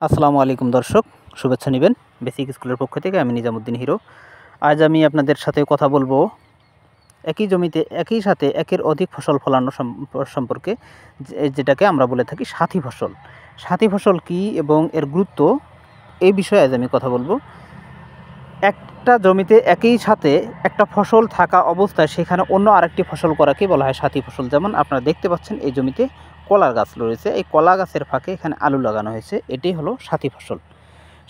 আসসালামু আলাইকুম দর্শক, শুভেচ্ছা নেবেন বেসিক স্কুলের পক্ষ থেকে। আমি নিজামুদ্দিন হিরো। আজ আমি আপনাদের সাথে কথা বলবো একই জমিতে একই সাথে একের অধিক ফসল ফলানো সম্পর্কে, যেটাকে আমরা বলে থাকি সাথী ফসল। সাথী ফসল কী এবং এর গুরুত্ব, এই বিষয়ে আজ আমি কথা বলবো। একটা জমিতে একই সাথে একটা ফসল থাকা অবস্থায় সেখানে অন্য আরেকটি ফসল করাকে বলা হয় সাথী ফসল। যেমন আপনারা দেখতে পাচ্ছেন এই জমিতে কলার গাছ রয়েছে, এই কলা গাছের ফাঁকে এখানে আলু লাগানো হয়েছে, এটাই হলো সাথী ফসল।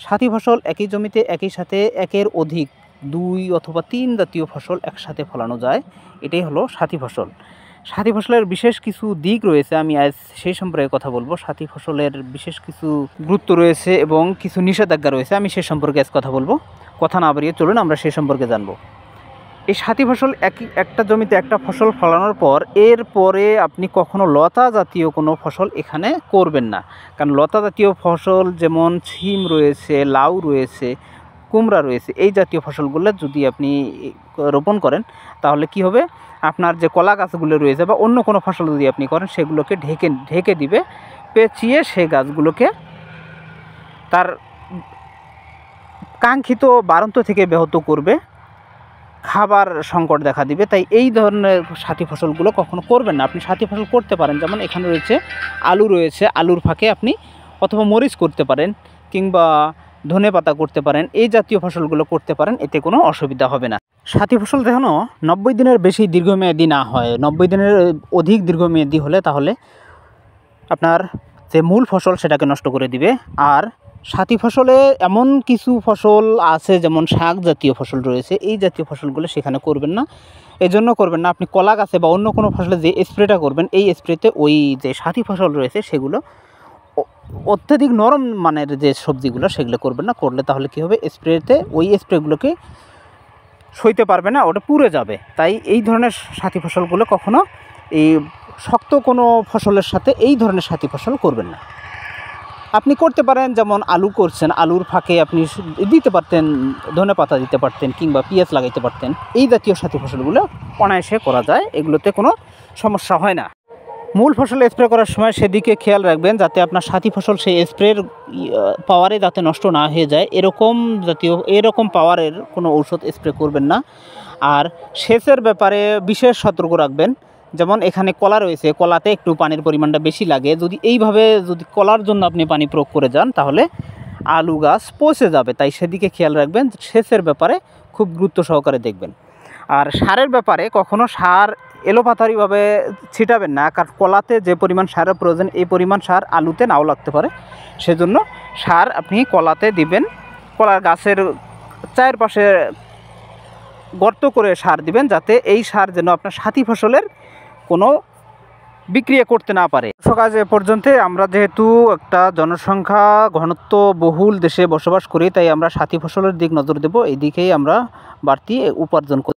সাথী ফসল একই জমিতে একই সাথে একের অধিক 2 অথবা 3 জাতীয় ফসল একসাথে ফলানো যায়, এটাই হলো সাথী ফসল। সাথী ফসলের বিশেষ কিছু দিক রয়েছে, আমি আজ সেই সম্পর্কে কথা বলবো। সাথী ফসলের বিশেষ কিছু গুরুত্ব রয়েছে এবং কিছু নিষেধাজ্ঞা রয়েছে, আমি সে সম্পর্কে আজ কথা বলবো। কথা না বাড়িয়ে চলুন আমরা সে সম্পর্কে জানবো। এই সাথী ফসল একটা জমিতে একটা ফসল ফলানোর পর এরপরে আপনি কখনো লতা জাতীয় কোনো ফসল এখানে করবেন না। কারণ লতা জাতীয় ফসল যেমন সিম রয়েছে, লাউ রয়েছে, কুমড়া রয়েছে, এই জাতীয় ফসলগুলো যদি আপনি রোপণ করেন তাহলে কি হবে, আপনার যে কলা গাছগুলো রয়েছে বা অন্য কোনো ফসল যদি আপনি করেন সেগুলোকে ঢেকে দিবে, পেঁচিয়ে সেই গাছগুলোকে তার কাঙ্ক্ষিত বাড়ন্ত থেকে ব্যাহত করবে, খাবার সংকট দেখা দিবে। তাই এই ধরনের সাথী ফসলগুলো কখনো করবেন না। আপনি সাথী ফসল করতে পারেন, যেমন এখানে রয়েছে আলু রয়েছে, আলুর ফাঁকে আপনি অথবা মরিচ করতে পারেন কিংবা ধনেপাতা করতে পারেন, এই জাতীয় ফসলগুলো করতে পারেন, এতে কোনো অসুবিধা হবে না। সাথী ফসল যেন 90 দিনের বেশি দীর্ঘমেয়াদী না হয়। 90 দিনের অধিক দীর্ঘমেয়াদী হলে তাহলে আপনার যে মূল ফসল সেটাকে নষ্ট করে দিবে। আর সাথী ফসলে এমন কিছু ফসল আছে যেমন শাক জাতীয় ফসল রয়েছে, এই জাতীয় ফসলগুলো সেখানে করবেন না। এজন্য করবেন না, আপনি কলা গাছে বা অন্য কোনো ফসলে যে স্প্রেটা করবেন, এই স্প্রেতে ওই যে সাথী ফসল রয়েছে সেগুলো অত্যাধিক নরম মানের যে সবজিগুলো সেগুলো করবেন না। করলে তাহলে কী হবে, স্প্রেতে ওই স্প্রেগুলোকে সইতে পারবে না, ওটা পুড়ে যাবে। তাই এই ধরনের সাথী ফসলগুলো কখনো এই শক্ত কোনো ফসলের সাথে এই ধরনের সাথী ফসল করবেন না। আপনি করতে পারেন, যেমন আলু করছেন, আলুর ফাঁকে আপনি দিতে পারতেন ধনেপাতা দিতে পারতেন কিংবা পেঁয়াজ লাগাইতে পারতেন। এই জাতীয় সাথী ফসলগুলো অনায়াসে করা যায়, এগুলোতে কোনো সমস্যা হয় না। মূল ফসল স্প্রে করার সময় সেদিকে খেয়াল রাখবেন যাতে আপনার সাথী ফসল সেই স্প্রের পাওয়ারে যাতে নষ্ট না হয়ে যায়, এরকম পাওয়ারের কোনো ঔষধ স্প্রে করবেন না। আর সেচের ব্যাপারে বিশেষ সতর্ক রাখবেন। যেমন এখানে কলা রয়েছে, কলাতে একটু পানির পরিমাণটা বেশি লাগে, যদি কলার জন্য আপনি পানি প্রয়োগ করে যান তাহলে আলু গাছ পচে যাবে। তাই সেদিকে খেয়াল রাখবেন, সেচের ব্যাপারে খুব গুরুত্ব সহকারে দেখবেন। আর সারের ব্যাপারে কখনো সার এলোপাতারিভাবে ছিটাবেন না, কারণ কলাতে যে পরিমাণ সারের প্রয়োজন এই পরিমাণ সার আলুতে নাও লাগতে পারে। সেজন্য সার আপনি কলাতে দিবেন, কলার গাছের চারপাশে গর্ত করে সার দিবেন, যাতে এই সার যেন আপনার সাথী ফসলের কোনো বিক্রিয়া করতে না পারে। আজ এ পর্যন্ত। আমরা যেহেতু একটা জনসংখ্যা ঘনত্ব বহুল দেশে বসবাস করি, তাই আমরা সাথী ফসলের দিক নজর দেব, এই দিকেই আমরা বাড়তি উপার্জন করি।